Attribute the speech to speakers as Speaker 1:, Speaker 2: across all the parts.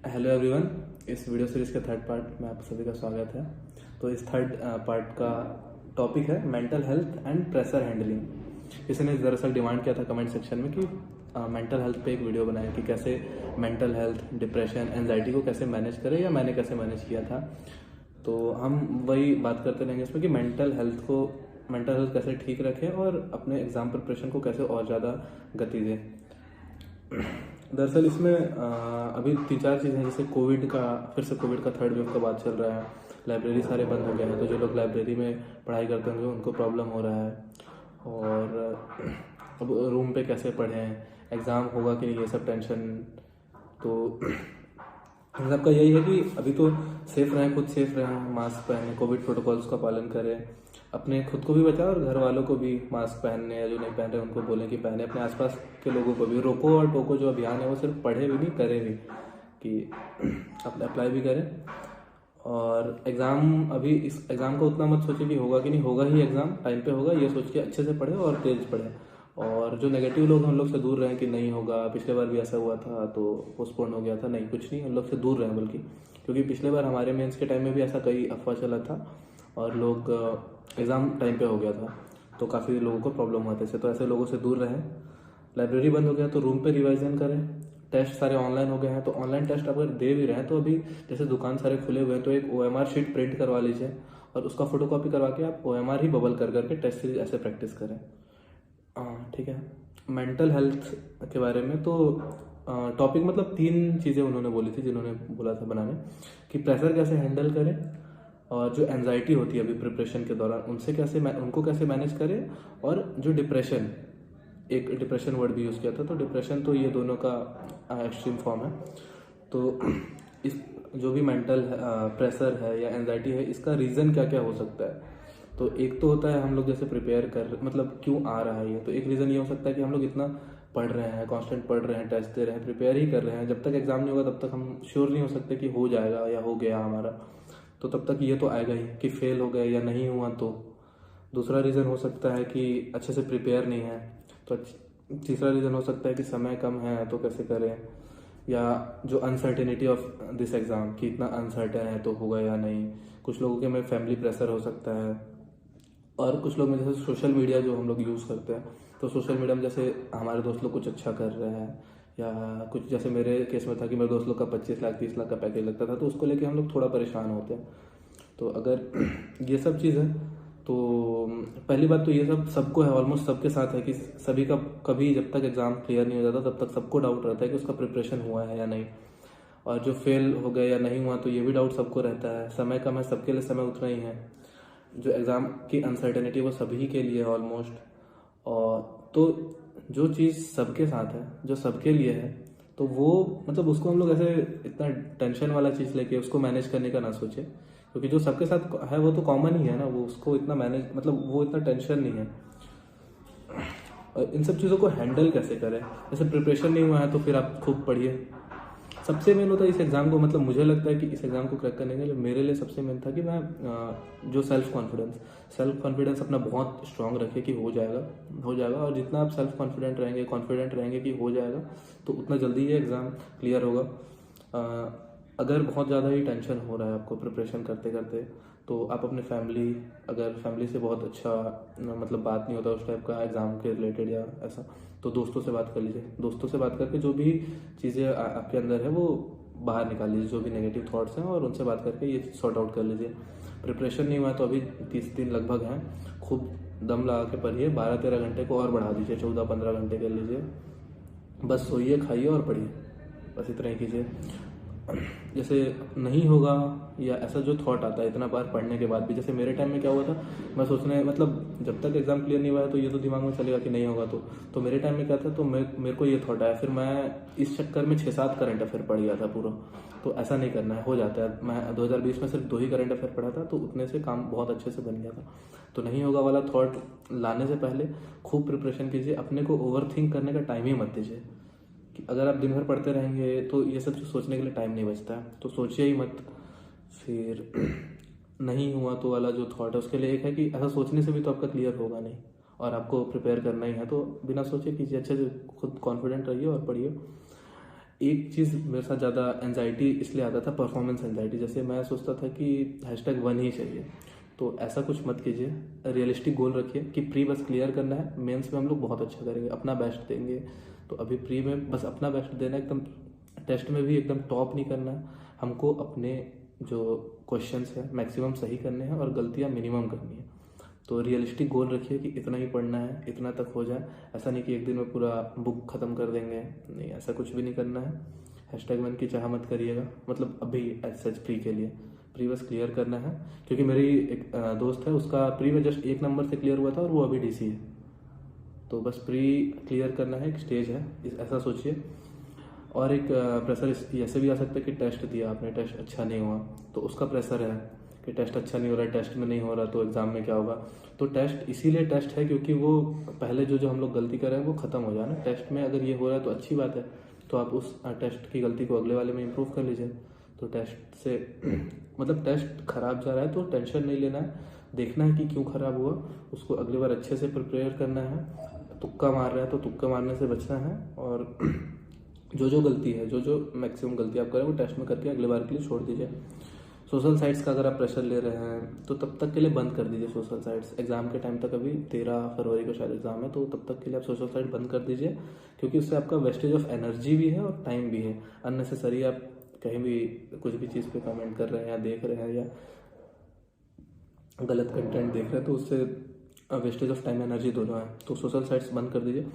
Speaker 1: Hello everyone. इस video series के third part में आप सभी का स्वागत है। तो इस थर्ड पार्ट का टॉपिक है mental health and pressure handling. किसी ने दरअसल डिमांड किया था कमेंट सेक्शन में कि मेंटल हेल्थ पे एक वीडियो बनाए कि कैसे मेंटल हेल्थ, डिप्रेशन, एंजाइटी को कैसे मैनेज करें या मैंने कैसे मैनेज किया था। तो हम वही बात करते रहेंगे इसमें कि मेंटल हेल्थ कैसे ठीक रखें और अपने एग्जाम प्रिपरेशन को कैसे और ज़्यादा गति दें। दरअसल इसमें अभी 3-4 चीज़ें हैं, जैसे फिर से कोविड का थर्ड वेव का बात चल रहा है। लाइब्रेरी सारे बंद हो गए हैं, तो जो लोग लाइब्रेरी में पढ़ाई करते होंगे उनको प्रॉब्लम हो रहा है। और अब रूम पे कैसे पढ़ें, एग्ज़ाम होगा कि नहीं, ये सब टेंशन। तो सबका यही है कि अभी तो सेफ रहें, खुद सेफ रहें, मास्क पहनें, कोविड प्रोटोकॉल्स का पालन करें, अपने खुद को भी बचाएं और घर वालों को भी मास्क पहनने, या जो नहीं पहन रहे उनको बोलें कि पहने। अपने आसपास के लोगों को भी रोको और टोको। जो अभियान है वो सिर्फ पढ़े भी नहीं, करें भी, कि अपने अप्लाई भी करें। और इस एग्ज़ाम को उतना मत सोचिए कि होगा कि नहीं होगा, ही एग्ज़ाम टाइम पे होगा, ये सोच के अच्छे से पढ़े और तेज पढ़े। और जो नेगेटिव लोग हम लोग से दूर रहें कि नहीं होगा, पिछले बार भी ऐसा हुआ था तो पोस्टपोन हो गया था, नहीं कुछ नहीं, हम लोग से दूर रहें बल्कि। क्योंकि पिछले बार हमारे मेंस के टाइम में भी ऐसा कई अफवाह चला था और लोग एग्ज़ाम टाइम पे हो गया था, तो काफ़ी लोगों को प्रॉब्लम हुआ था। तो ऐसे लोगों से दूर रहें। लाइब्रेरी बंद हो गया तो रूम पे रिवाइजन करें। टेस्ट सारे ऑनलाइन हो गए हैं, तो ऑनलाइन टेस्ट अगर दे भी रहे हैं तो अभी जैसे दुकान सारे खुले हुए हैं तो एक OMR शीट प्रिंट करवा लीजिए और उसका फोटोकॉपी करवा के आप OMR ही बबल कर करके टेस्ट सीरीज ऐसे प्रैक्टिस करें। ठीक है। मेंटल हेल्थ के बारे में तो टॉपिक मतलब 3 चीज़ें उन्होंने बोली थी, जिन्होंने बोला था बनाने, कि प्रेशर कैसे हैंडल करें, और जो एंजाइटी होती है अभी प्रिपरेशन के दौरान उनको कैसे मैनेज करें, और जो एक डिप्रेशन वर्ड भी यूज़ किया था। तो डिप्रेशन तो ये दोनों का एक्सट्रीम फॉर्म है। तो इस जो भी मेंटल प्रेशर है या एंजाइटी है, इसका रीज़न क्या क्या हो सकता है। तो एक तो होता है हम लोग जैसे मतलब क्यों आ रहा है ये। तो एक रीज़न ये हो सकता है कि हम लोग इतना पढ़ रहे हैं, कांस्टेंट पढ़ रहे हैं, टेस्ट दे रहे हैं, प्रिपेयर ही कर रहे हैं। जब तक एग्ज़ाम नहीं होगा तब तक हम श्योर नहीं हो सकते कि हो जाएगा या हो गया हमारा। तो तब तक ये तो आएगा ही कि फेल हो गए या नहीं हुआ। तो दूसरा रीज़न हो सकता है कि अच्छे से प्रिपेयर नहीं है। तो तीसरा रीज़न हो सकता है कि समय कम है तो कैसे करें, या जो अनसर्टेनिटी ऑफ दिस एग्ज़ाम, कि इतना अनसर्टेन है तो होगा या नहीं। कुछ लोगों के में फैमिली प्रेशर हो सकता है, और कुछ लोग में जैसे सोशल मीडिया जो हम लोग यूज़ करते हैं, तो सोशल मीडिया में जैसे हमारे दोस्त लोग कुछ अच्छा कर रहे हैं, या कुछ जैसे मेरे केस में था कि मेरे दोस्त लोग का 25 लाख 30 लाख का पैकेज लगता था, तो उसको लेके हम लोग थोड़ा परेशान होते हैं। तो अगर ये सब चीज़ है तो पहली बात तो ये सब सबको है, ऑलमोस्ट सबके साथ है कि सभी का कभी जब तक एग्ज़ाम क्लियर नहीं हो जाता तब तक सबको डाउट रहता है कि उसका प्रिपरेशन हुआ है या नहीं। और जो फेल हो गए या नहीं हुआ तो ये भी डाउट सबको रहता है। समय कम है, सबके लिए समय उतना ही है। जो एग्ज़ाम की अनसर्टेनिटी वो सभी के लिए है ऑलमोस्ट। और तो जो चीज़ सबके साथ है, जो सबके लिए है, तो वो मतलब उसको हम लोग ऐसे इतना टेंशन वाला चीज़ लेके उसको मैनेज करने का ना सोचे। क्योंकि जो सबके साथ है वो तो कॉमन ही है ना, वो उसको इतना मैनेज मतलब वो इतना टेंशन नहीं है। और इन सब चीज़ों को हैंडल कैसे करें, जैसे प्रिपरेशन नहीं हुआ है तो फिर आप खूब पढ़िए। सबसे मेन होता है इस एग्ज़ाम को, मतलब मुझे लगता है कि इस एग्ज़ाम को क्रैक करने के लिए मेरे लिए सबसे मेन था कि मैं जो सेल्फ कॉन्फिडेंस अपना बहुत स्ट्रांग रखे कि हो जाएगा। और जितना आप सेल्फ कॉन्फिडेंट रहेंगे कि हो जाएगा, तो उतना जल्दी ये एग्ज़ाम क्लियर होगा। अगर बहुत ज़्यादा ही टेंशन हो रहा है आपको प्रिपरेशन करते करते, तो आप अपने अगर फैमिली से बहुत अच्छा मतलब बात नहीं होता उस टाइप का एग्ज़ाम के रिलेटेड या ऐसा, तो दोस्तों से बात कर लीजिए। दोस्तों से बात करके जो भी चीज़ें आपके अंदर है वो बाहर निकाल लीजिए, जो भी नेगेटिव थॉट्स हैं, और उनसे बात करके ये सॉर्ट आउट कर लीजिए। प्रिपरेशन नहीं हुआ तो अभी 30 दिन लगभग हैं, खूब दम लगा के पढ़िए। 12-13 घंटे को और बढ़ा दीजिए, 14-15 घंटे कर लीजिए। बस सोइए, खाइए और पढ़िए, बस इतना ही कीजिए। जैसे नहीं होगा या ऐसा जो थॉट आता है इतना बार पढ़ने के बाद भी, जैसे मेरे टाइम में क्या हुआ था, मैं सोचने मतलब जब तक एग्ज़ाम क्लियर नहीं हुआ है तो ये तो दिमाग में चलेगा कि नहीं होगा। तो मेरे टाइम में क्या था, तो मेरे को ये थॉट आया, फिर मैं इस चक्कर में 6-7 करंट अफेयर पढ़ गया था पूरा। तो ऐसा नहीं करना है, हो जाता है। मैं 2020 में सिर्फ 2 ही करंट अफेयर पढ़ा था, तो उतने से काम बहुत अच्छे से बन गया था। तो नहीं होगा वाला थॉट लाने से पहले खूब प्रिपरेशन कीजिए, अपने को ओवर थिंक करने का टाइम ही मत दीजिए। कि अगर आप दिन भर पढ़ते रहेंगे तो ये सब सोचने के लिए टाइम नहीं बचता है, तो सोचिए ही मत। फिर नहीं हुआ तो वाला जो थॉट है उसके लिए एक है कि ऐसा सोचने से भी तो आपका क्लियर होगा नहीं, और आपको प्रिपेयर करना ही है, तो बिना सोचे कीजिए, अच्छे से खुद कॉन्फिडेंट रहिए और पढ़िए। एक चीज़ मेरे साथ ज़्यादा एंजाइटी इसलिए आता था, परफॉर्मेंस एंजाइटी। जैसे मैं सोचता था कि #1 ही चाहिए, तो ऐसा कुछ मत कीजिए। रियलिस्टिक गोल रखिए कि प्री बस क्लियर करना है, मेंस में हम लोग बहुत अच्छा करेंगे, अपना बेस्ट देंगे। तो अभी प्री में बस अपना बेस्ट देना है, एकदम टेस्ट में भी एकदम टॉप नहीं करना है। हमको अपने जो क्वेश्चंस हैं मैक्सिमम सही करने हैं और गलतियां मिनिमम करनी है। तो रियलिस्टिक गोल रखिए कि इतना ही पढ़ना है, इतना तक हो जाए। ऐसा नहीं कि एक दिन में पूरा बुक ख़त्म कर देंगे, नहीं, ऐसा कुछ भी नहीं करना है। #1 की चाह मत करिएगा, मतलब अभी एज सच प्री के लिए प्री बस क्लियर करना है। क्योंकि मेरी एक दोस्त है, उसका प्री में जस्ट 1 नंबर से क्लियर हुआ था और वो अभी DC है। तो बस प्री क्लियर करना है, एक स्टेज है, ऐसा सोचिए। और एक प्रेशर ऐसे भी आ सकता है कि टेस्ट दिया आपने, टेस्ट अच्छा नहीं हुआ, तो उसका प्रेशर है कि टेस्ट अच्छा नहीं हो रहा है, टेस्ट में नहीं हो रहा तो एग्ज़ाम में क्या होगा। तो टेस्ट इसीलिए टेस्ट है क्योंकि वो पहले जो हम लोग गलती कर रहे हैं वो ख़त्म हो जाए ना। टेस्ट में अगर ये हो रहा है तो अच्छी बात है, तो आप उस टेस्ट की गलती को अगले वाले में इम्प्रूव कर लीजिए। तो टेस्ट से मतलब टेस्ट खराब जा रहा है तो टेंशन नहीं लेना है, देखना है कि क्यों ख़राब हुआ, उसको अगली बार अच्छे से प्रिपेयर करना है। तुक्का मार रहा है तो तुक्का मारने से बचना है, और जो गलती है, जो मैक्सिमम गलती आप करें वो टेस्ट में करके अगले बार के लिए छोड़ दीजिए। सोशल साइट्स का अगर आप प्रेशर ले रहे हैं तो तब तक के लिए बंद कर दीजिए सोशल साइट्स। एग्जाम के टाइम तक, अभी 13 फरवरी को शायद एग्जाम है, तो तब तक के लिए आप सोशल साइट बंद कर दीजिए, क्योंकि उससे आपका वेस्टेज ऑफ एनर्जी भी है और टाइम भी है। अननेसेसरी आप कहीं भी कुछ भी चीज़ पे कमेंट कर रहे हैं या देख रहे हैं या गलत कंटेंट देख रहे हैं, तो उससे वेस्टेज ऑफ टाइम एनर्जी दोनों है। तो सोशल साइट्स बंद कर दीजिए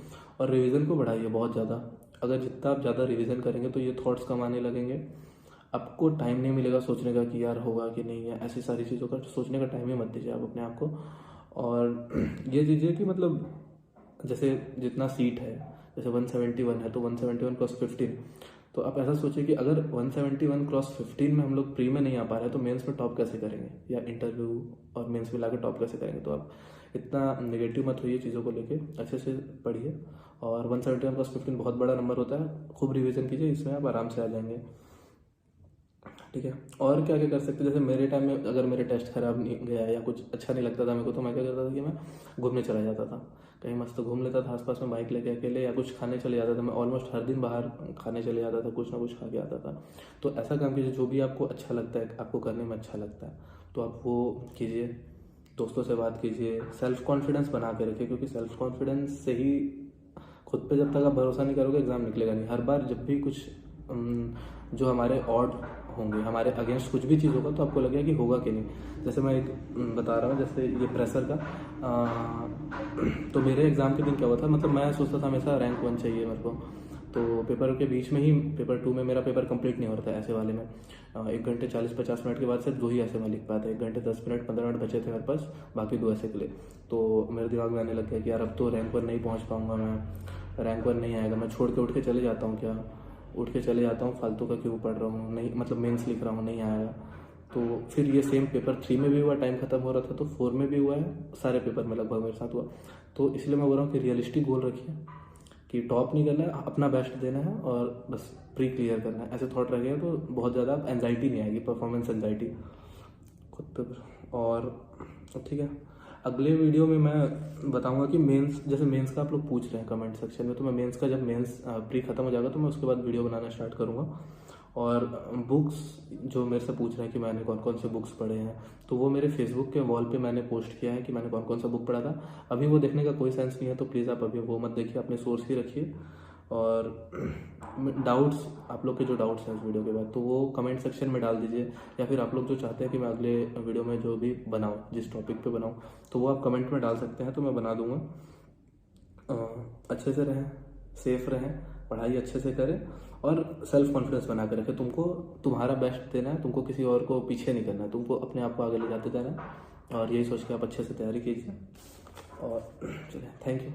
Speaker 1: और रिवीजन को बढ़ाइए बहुत ज़्यादा। अगर जितना आप ज़्यादा रिवीजन करेंगे तो ये थॉट्स कम आने लगेंगे, आपको टाइम नहीं मिलेगा सोचने का कि यार होगा कि नहीं है, ऐसी सारी चीज़ों का सोचने का टाइम ही मत दीजिए आप अपने आप को। और ये दीजिए कि मतलब जैसे जितना सीट है, जैसे 171 है तो 171 क्रॉस 15, तो आप ऐसा सोचिए कि अगर 171 क्रॉस 15 में हम लोग प्री में नहीं आ पा रहे तो मेंस में टॉप कैसे करेंगे, या इंटरव्यू और मेंस में लाकर टॉप कैसे करेंगे। तो आप इतना नेगेटिव मत होइए चीज़ों को लेके, अच्छे से पढ़िए। और 171 क्रॉस 15 बहुत बड़ा नंबर होता है, खूब रिविजन कीजिए, इसमें आप आराम से आ जाएंगे, ठीक है। और क्या क्या कर सकते हैं, जैसे मेरे टाइम में अगर मेरे टेस्ट खराब नहीं गया या कुछ अच्छा नहीं लगता था मेरे को, तो मैं क्या करता था कि मैं घूमने चला जाता था, कहीं मस्त घूम लेता था आसपास में बाइक लेके अकेले, या कुछ खाने चले जाता था। मैं ऑलमोस्ट हर दिन बाहर खाने चले जाता था, कुछ ना कुछ खा के आता था। तो ऐसा काम कीजिए, जो भी आपको अच्छा लगता है, आपको करने में अच्छा लगता है, तो आप वो कीजिए। दोस्तों से बात कीजिए, सेल्फ कॉन्फिडेंस बना के रखिए, क्योंकि सेल्फ कॉन्फिडेंस से ही, खुद पे जब तक आप भरोसा नहीं करोगे एग्जाम निकलेगा नहीं। हर बार जब भी कुछ जो हमारे ऑड होंगे, हमारे अगेंस्ट कुछ भी चीज़ होगा, तो आपको लगेगा कि होगा कि नहीं। जैसे मैं एक बता रहा हूँ, जैसे ये प्रेशर का, तो मेरे एग्ज़ाम के दिन क्या हुआ था, मतलब मैं सोचता था हमेशा रैंक 1 चाहिए मेरे को। तो पेपर के बीच में ही, पेपर 2 में मेरा पेपर कंप्लीट नहीं हो रहा था ऐसे वाले में। 1 घंटे 40-50 मिनट के बाद सिर्फ 2 ही ऐसे में लिख पाया था। 1 घंटे 10 मिनट 15 मिनट बचे थे मेरे पास, बाकी 2 ऐसे के लिए। तो मेरे दिमाग में आने लग गया कि यार अब तो रैंक 1 नहीं पहुँच पाऊँगा मैं, रैंक 1 नहीं आएगा, मैं छोड़ के उठ के चले जाता हूँ क्या, उठ के चले जाता हूँ, फालतू का क्यों पढ़ रहा हूँ, नहीं मतलब मेंस लिख रहा हूँ, नहीं आएगा। तो फिर ये सेम पेपर 3 में भी हुआ, टाइम खत्म हो रहा था, तो 4 में भी हुआ है, सारे पेपर में लगभग मेरे साथ हुआ। तो इसलिए मैं बोल रहा हूँ कि रियलिस्टिक गोल रखिए कि टॉप नहीं करना है, अपना बेस्ट देना है और बस प्री क्लियर करना है। ऐसे थॉट रखेगा तो बहुत ज़्यादा एंजाइटी नहीं आएगी, परफॉर्मेंस एंजाइटी खुद पे। और ठीक है, अगले वीडियो में मैं बताऊंगा कि मेंस, जैसे मेंस का आप लोग पूछ रहे हैं कमेंट सेक्शन में, तो मैं मेंस का, जब मेंस प्री खत्म हो जाएगा तो मैं उसके बाद वीडियो बनाना स्टार्ट करूंगा। और बुक्स जो मेरे से पूछ रहे हैं कि मैंने कौन कौन से बुक्स पढ़े हैं, तो वो मेरे फेसबुक के वॉल पे मैंने पोस्ट किया है कि मैंने कौन कौन सा बुक पढ़ा था। अभी वो देखने का कोई सेंस नहीं है, तो प्लीज़ आप अभी वो मत देखिए, अपने सोर्स ही रखिए। और डाउट्स, आप लोग के जो डाउट्स हैं इस वीडियो के बाद, तो वो कमेंट सेक्शन में डाल दीजिए, या फिर आप लोग जो चाहते हैं कि मैं अगले वीडियो में जो भी बनाऊँ, जिस टॉपिक पे बनाऊँ, तो वो आप कमेंट में डाल सकते हैं, तो मैं बना दूँगा। अच्छे से रहें, सेफ रहें, पढ़ाई अच्छे से करें और सेल्फ कॉन्फिडेंस बना कर रखें। तुमको तुम्हारा बेस्ट देना है, तुमको किसी और को पीछे नहीं करना है, तुमको अपने आप को आगे ले जाते जाना है। और यही सोच के आप अच्छे से तैयारी कीजिए। और चलिए, थैंक यू।